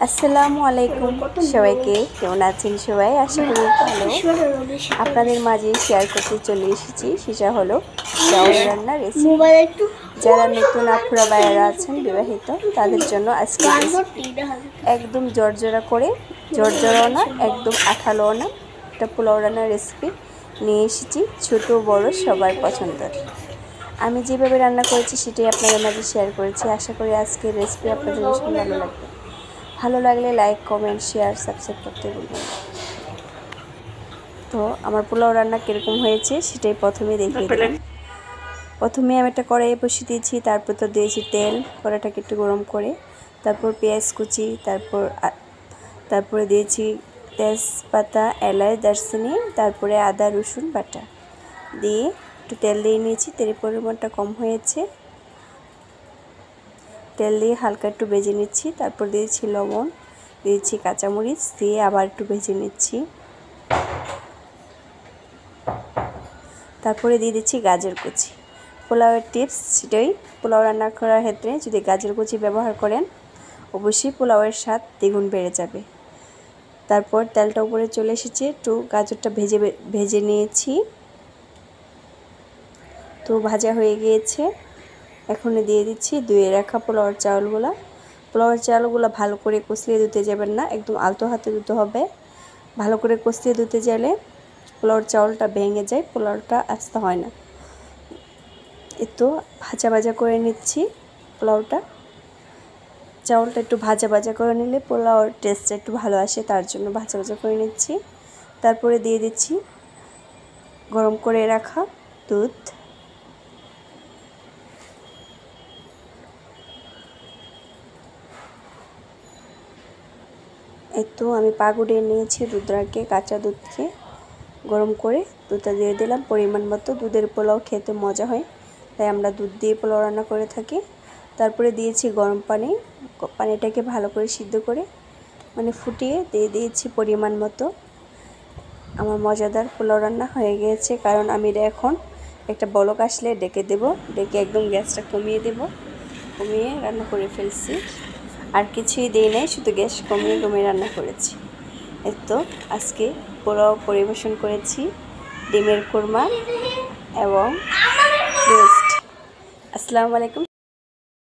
আসসালামু আলাইকুম সবাইকে, কেমন আছেন সবাই? আশা করি ভালো। আপনাদের মাঝে শেয়ার করতে চলে এসেছি, সেটা হলো চাউল রান্নার রেসিপি। যারা নতুন আপুরা বাইরা আছেন বিবাহিত, তাদের জন্য আজকে একদম জর্জরাও না, একদম আঠালোও না, একটা পোলাও রান্নার রেসিপি নিয়ে এসেছি। ছোট বড় সবার পছন্দের। আমি যেভাবে রান্না করেছি সেটাই আপনাদের মাঝে শেয়ার করেছি। আশা করি আজকের রেসিপি আপনাদের ভীষণ ভালো লাগবে। ভালো লাগলে লাইক, কমেন্ট, শেয়ার, সাবস্ক্রাইব করতে ভুলবেন না। তো আমার পোলাও রান্না কীরকম হয়েছে সেটাই প্রথমে দেখিয়ে দিলাম। প্রথমে আমি একটা কড়াইয়ে বসিয়ে দিয়েছি, তারপর তো দিয়েছি তেল, কড়াইটাকে একটু গরম করে, তারপর পেঁয়াজ কুচি, তারপরে দিয়েছি তেজপাতা, এলাচ, দারচিনি, তারপরে আদা রসুন বাটা দিয়ে একটু তেল দিয়ে নিয়েছি। তেলের পরিমাণটা কম হয়েছে, তেল দিয়ে হালকা একটু ভেজে নিচ্ছি। তারপর দিয়েছি লবণ, দিয়েছি কাঁচামরিচ, দিয়ে আবার একটু ভেজে নিচ্ছি। তারপরে দিয়ে দিচ্ছি গাজর কুচি। পোলাওয়ের টিপস সেটাই, পোলাও রান্না করার ক্ষেত্রে যদি গাজর কুচি ব্যবহার করেন অবশ্যই পোলাওয়ের স্বাদ দ্বিগুণ বেড়ে যাবে। তারপর তেলটা উপরে চলে এসেছে, একটু গাজরটা ভেজে নিয়েছি। তো ভাজা হয়ে গিয়েছে। এখন দিয়ে দিচ্ছি ধুয়ে রাখা পোলাওয়ের চাউলগুলো ভালো করে কষলিয়ে ধুতে যাবেন না, একদম আলতো হাতে ধুতে হবে। ভালো করে কষলিয়ে ধুতে গেলে পোলাওর চাউলটা ভেঙে যায়, পোলাওটা আস্তে হয় না। একটু ভাজা করে নিচ্ছি চাউলটা একটু ভাজা করে নিলে পোলাওর টেস্টটা একটু ভালো আসে, তার জন্য ভাজা করে নিচ্ছি। তারপরে দিয়ে দিচ্ছি গরম করে রাখা দুধ। একটু আমি পাগুড়িয়ে নিয়েছি দুধটাকে, কাঁচা দুধকে গরম করে দুধটা দিয়ে দিলাম পরিমাণ মতো। দুধের পোলাও খেতে মজা হয়, তাই আমরা দুধ দিয়ে পোলাও রান্না করে থাকি। তারপরে দিয়েছি গরম পানিটাকে ভালো করে সিদ্ধ করে ফুটিয়ে দিয়ে দিয়েছি পরিমাণ মতো। আমার মজাদার পোলাও রান্না হয়ে গিয়েছে, কারণ আমি এখন একটা বলক আসলে ডেকে একদম গ্যাসটা কমিয়ে রান্না করে ফেলছি। আর কিছুই দিই নাই, শুধু গ্যাস কমিয়ে রান্না করেছি। তো আজকে পোলাও পরিবেশন করেছি ডিমের কোরমা এবং রোস্ট। আসসালামু আলাইকুম